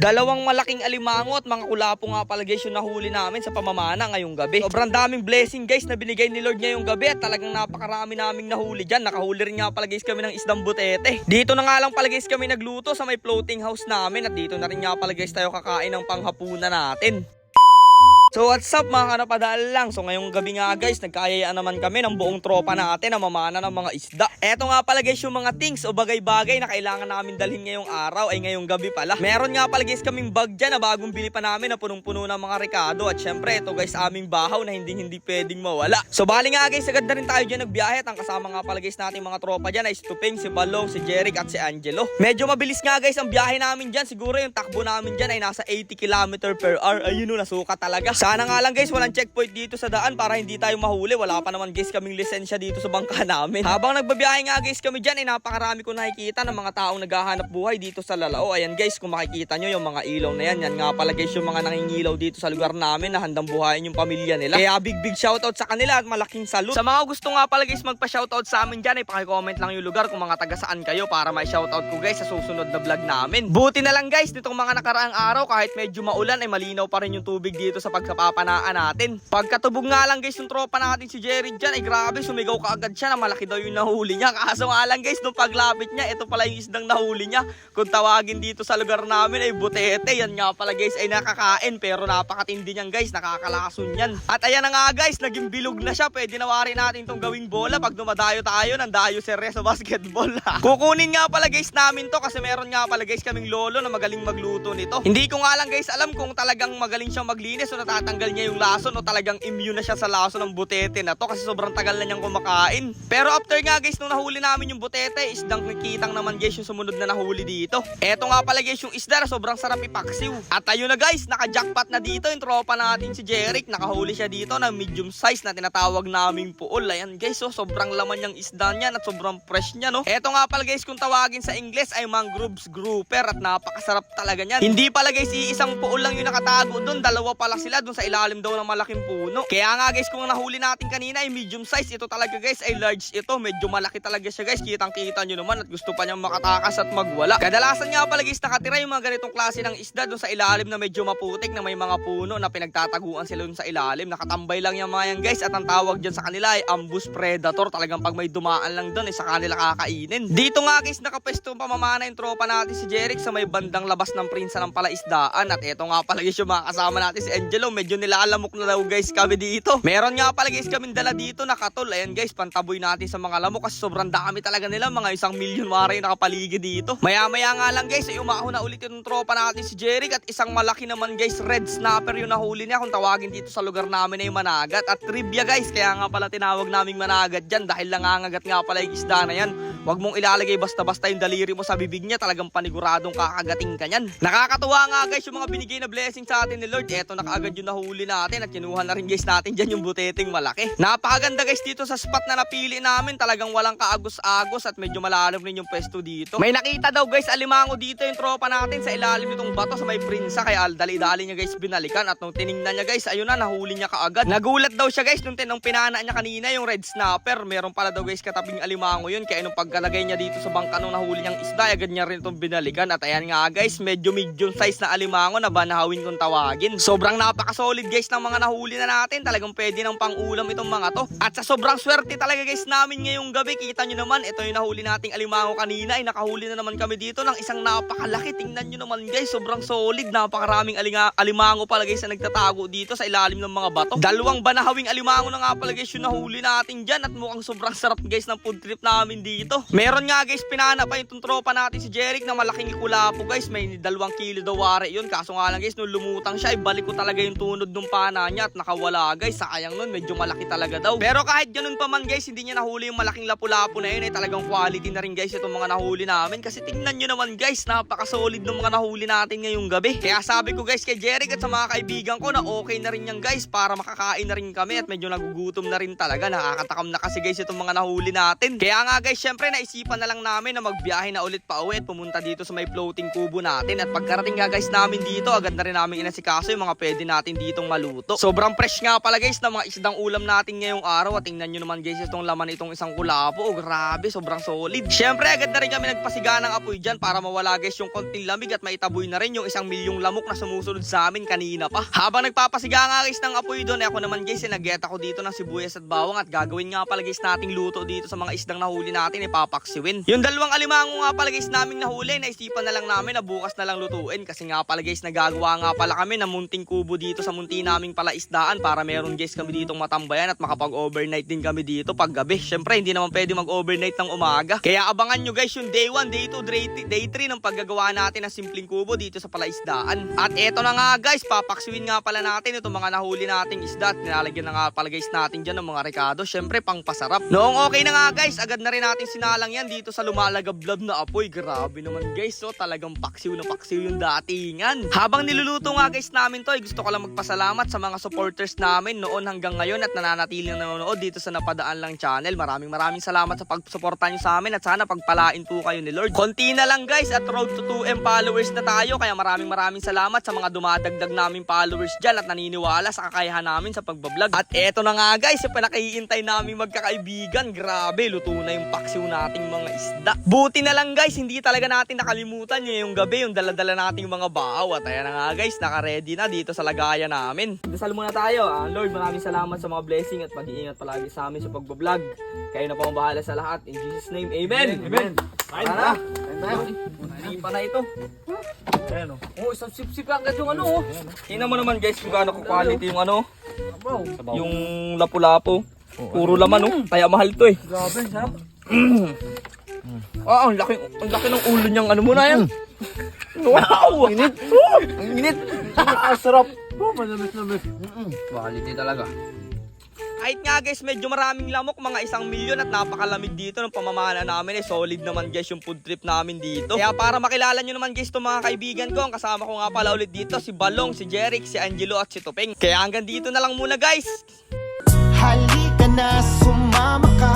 Dalawang malaking alimango at mga kulapo nga pala guys yung nahuli namin sa pamamana ngayong gabi. Sobrang daming blessing guys na binigay ni Lord ngayong gabi at talagang napakarami naming nahuli dyan. Nakahuli rin nga pala guys kami ng isdang butete. Dito na nga lang pala guys kami nagluto sa may floating house namin at dito na rin nga pala guys tayo kakain ng panghapunan natin. So what's up mga kanapadal lang. So ngayong gabi nga guys, nagkayayaan naman kami ng buong tropa natin na mamana ng mga isda. Eto nga pala guys yung mga things o bagay-bagay na kailangan namin dalhin ngayong araw ay ngayong gabi pala. Meron nga pala guys kaming bag dyan na bagong bili pa namin na punong-puno ng mga rekado. At syempre ito guys aming bahaw na hindi pwedeng mawala. So bali nga guys, agad na rin tayo dyan nagbiyahe. At ang kasama nga pala guys natin mga tropa dyan ay si Tuping, si Balong, si Jeric at si Angelo. Medyo mabilis nga guys ang biyahe namin dyan. Siguro yung takbo namin dyan ay nasa 80 km/h. Ayun o, nasuka talaga. Sana nga lang guys walang checkpoint dito sa daan para hindi tayo mahuli. Wala pa naman guys kaming lisensya dito sa bangka namin. Habang nagbabiyahe nga guys kami dyan ay napakarami ko nakikita ng mga taong naghahanap buhay dito sa Lalao. Ayan guys, kung makikita nyo yung mga ilaw na yan. Yan nga pala guys yung mga nangingilaw dito sa lugar namin na handang buhayin yung pamilya nila. Kaya big shoutout sa kanila at malaking salute. Sa mga gusto nga pala guys magpa-shoutout sa amin dyan ay pakicomment lang yung lugar kung mga taga saan kayo para may shoutout ko guys sa susunod na vlog namin. Buti na lang guys nitong mga nakaraang araw kahit medyo maulan ay malinaw pa rin yung tubig dito sa pagkapapanaan natin. Pagkatubog nga lang guys yung tropa natin si Jerry dyan ay grabe, sumigaw kaagad siya na malaki daw yung nahuli niya. Kaso nga lang guys nung paglapit niya, ito pala yung isdang nahuli niya. Kung tawagin dito sa lugar namin ay butete. Yan nga pala guys ay nakakain pero napakatindi niyan guys, nakakalason yan. At ayan na nga guys, naging bilog na siya. Pwede nawarin natin itong gawing bola pag dumadayo tayo ng dayo serye sa basketball. Kukunin nga pala guys namin to kasi meron nga pala guys kaming lolo na magaling magluto nito. Hindi ko nga lang guys alam kung talagang magaling siyang maglinis o natatanggal niya yung lason o talagang immune na siya sa lason ng butete na to kasi sobrang tagal na niyang kumakain. Pero after nga guys nung nahuli namin yung butete, isdang nakikitang naman guys yung sumunod na nahuli dito. Eto nga pala guys yung isda na sobrang sarap ipaksiw. At ayun na guys, naka-jackpot na dito yung tropa natin si Jeric. Nakahuli siya dito na medium size na tinatawag naming puol. Ayan guys, so sobrang laman yung isda niya at sobrang fresh niya no. Eto nga pala guys kung tawagin sa English ay mangroves grouper at napakasarap talaga niyan. Hindi pala guys iisang puol lang yung nakatago doon, dalawa pala sila doon sa ilalim daw ng malaking puno. Kaya nga guys kung nahuli natin kanina ay medium size, ito talaga guys ay large ito. Medyo malaki talaga siya guys, kitang-kita nyo naman at gusto pa niyang makatakas at magwala. Kadalasan nga pala guys nakatira yung mga ganitong klase ng isda doon sa ilalim na medyo maputik na may mga puno na pinagtataguan sila doon sa ilalim. Nakatambay lang yung mga yan guys at ang tawag dyan sa kanila ay ambush predator. Talagang pag may dumaan lang doon ay sa kanila kakainin. Dito nga guys nakapwesto pamamana yung tropa natin si Jeric sa may bandang labas ng prinsa ng palaisdaan. At eto nga pala guys yung mga kasama natin si Angelo, medyo nilalamok na daw guys kami dito. Meron nga pala guys kaming dala dito na katol. Ayan guys, pantaboy natin sa mga lamok kasi sobrang dami talaga nila. Mga 1,000,000 wari nakapaligid dito. Maya-maya nga lang guys ay umahon na ulit yung tropa natin si Jeric at isang malaki naman guys red snapper yung nahuli niya kung tawagin dito sa lugar namin ay managat. At trivia guys, kaya nga pala tinawag naming managat dyan dahil nangangagat nga pala yung isda na yan. Huwag mong ilalagay basta-basta yung daliri mo sa bibig niya, talagang paniguradong kakagating ka niyan. Nakakatuwa nga guys yung mga binigay na blessing sa atin ni Lord. Eto na kaagad yung nahuli natin at kinuha na rin guys natin dyan yung buteteng malaki. Napakaganda guys dito sa spot na napili namin, talagang walang kaagos-agos at medyo malalim rin yung pwesto dito. May nakita daw guys alimango dito yung tropa natin sa ilalim nitong bato sa may prinsa, kaya dali-dali niya guys binalikan at nung tiningnan niya guys ayun na, nahuli niya kaagad. Nagulat daw siya guys nung pinana niya kanina yung red snapper. Meron pala daw guys katabing alimango yun, kaya nung pagkalagay niya dito sa bangka nung nahuli niyang isda agad niya rin itong binalikan. At ayan nga guys, medyo medium size na alimango na banahawin kung tawagin. Sobrang napaka-solid guys ng mga nahuli na natin, talagang pwede ng pang-ulam itong mga to. At sa sobrang swerte talaga guys namin ngayong gabi, kita nyo naman, ito yung nahuli nating alimango kanina, ay nakahuli na naman kami dito ng isang napakalaki. Tingnan nyo naman guys, sobrang solid, napakaraming alimango pala guys na nagtatago dito sa ilalim ng mga bato. Dalawang banahawing alimango na nga pala guys yung nahuli natin dyan at mukhang sobrang sarap guys ng food trip namin dito. Meron nga guys, pinana pa yung tropa natin si Jeric na malaking ikulapo guys, may 2 kilo daw wari yun. Kaso nga lang guys, nung lumutang siya, ibalik ko talaga yung tunod ng pana niya at nakawala guys. Sayang nun, medyo malaki talaga daw. Pero kahit ganun pa man guys, hindi niya nahuli yung malaking lapu-lapu na yun. Talagang quality na rin guys itong mga nahuli namin. Kasi tingnan nyo naman guys, napaka-solid ng mga nahuli natin ngayong gabi. Kaya sabi ko guys kay Jeric at sa mga kaibigan ko na okay na rin yan guys para makakain na rin kami at medyo nagugutom na rin talaga. Nakakatakam na kasi guys itong mga nahuli natin. Kaya nga guys, syempre naisipan na lang namin na magbiyahe na ulit pa uwi at pumunta dito sa may floating kubo natin. At pagkarating nga guys namin dito, agad na rin namin inasikaso yung mga pwede natin natin ditong maluto. Sobrang fresh nga pala guys na mga isdang ulam natin ngayong araw. At tingnan nyo naman guys itong laman itong isang kulapo. Oh, grabe, sobrang solid. Syempre agad na rin kami nagpasiga ng apoy dyan para mawala guys yung konting lamig at maitaboy na rin yung 1 milyong lamok na sumusunod sa amin kanina pa. Habang nagpapasiga nga guys ng apoy doon, ako naman guys nag-get ako dito ng sibuyas at bawang at gagawin nga pala guys nating luto dito sa mga isdang nahuli natin, ipapaksiwin. Yung 2 alimango nga pala guys naming nahuli, naisipan na lang namin na bukas na lang lutuin kasi nga pala guys nagagawa nga pala kami ng munting kubo dito sa munti naming palaisdaan para meron guys kami ditong matambayan at makapag-overnight din kami dito pag gabi. Syempre hindi naman pwede mag-overnight ng umaga. Kaya abangan nyo guys yung day 1, day 2, day 3 ng paggagawa natin ng simpleng kubo dito sa palaisdaan. At eto na nga guys, papaksiwin nga pala natin itong mga nahuli nating isda at nilalagyan na nga pala guys natin dyan ng mga rekado. Syempre pang pasarap. Noong okay na nga guys, agad na rin natin sinalang yan dito sa lumalagablab na apoy. Grabe naman guys, so talagang paksiw na paksiw yung datingan. Habang niluluto nga guys namin to, gusto ko lang magpasalamat sa mga supporters namin noon hanggang ngayon at nananatiling nanonood dito sa Napadaan Lang channel. Maraming salamat sa pagsuporta nyo sa amin at sana pagpalain po kayo ni Lord. Konti na lang guys at road to 2M followers na tayo, kaya maraming salamat sa mga dumadagdag naming followers dyan at naniniwala sa kakayahan namin sa pagbablog. At eto na nga guys, yung pinakihintay namin magkakaibigan. Grabe, luto na yung paksiw nating mga isda. Buti na lang guys, hindi talaga natin nakalimutan yung gabi, yung daladala nating mga bahaw. At ayan na nga guys, naka-ready na dito sa lagayan namin. Dasal muna tayo. Lord, maraming salamat sa mga blessing at pag-iingat palagi sa amin sa pagbablog. Kayo na po ang bahala sa lahat. In Jesus' name, amen. Amen. Kain na. Kain pa na ito. Ayan o. Oh, isang sip-sip agad yung ano oh. Tingnan mo naman guys kung gaano quality yung ano. Yung lapu-lapo. Puro laman oh. Kaya mahal to eh. Grabe, sarap. Ang laki ng ulo niyang ano muna yan. Wow! Init! Ang init! Ang sarap! Manamis-namis. Quality talaga. Kahit nga guys, medyo maraming lamok, mga 1 milyon at napakalamig dito ng pamamana namin. Solid naman guys yung food trip namin dito. Kaya para makilala nyo naman guys itong mga kaibigan ko, ang kasama ko nga pala ulit dito, si Balong, si Jeric, si Angelo at si Tupeng. Kaya hanggang dito na lang muna guys. Halika na, sumama ka.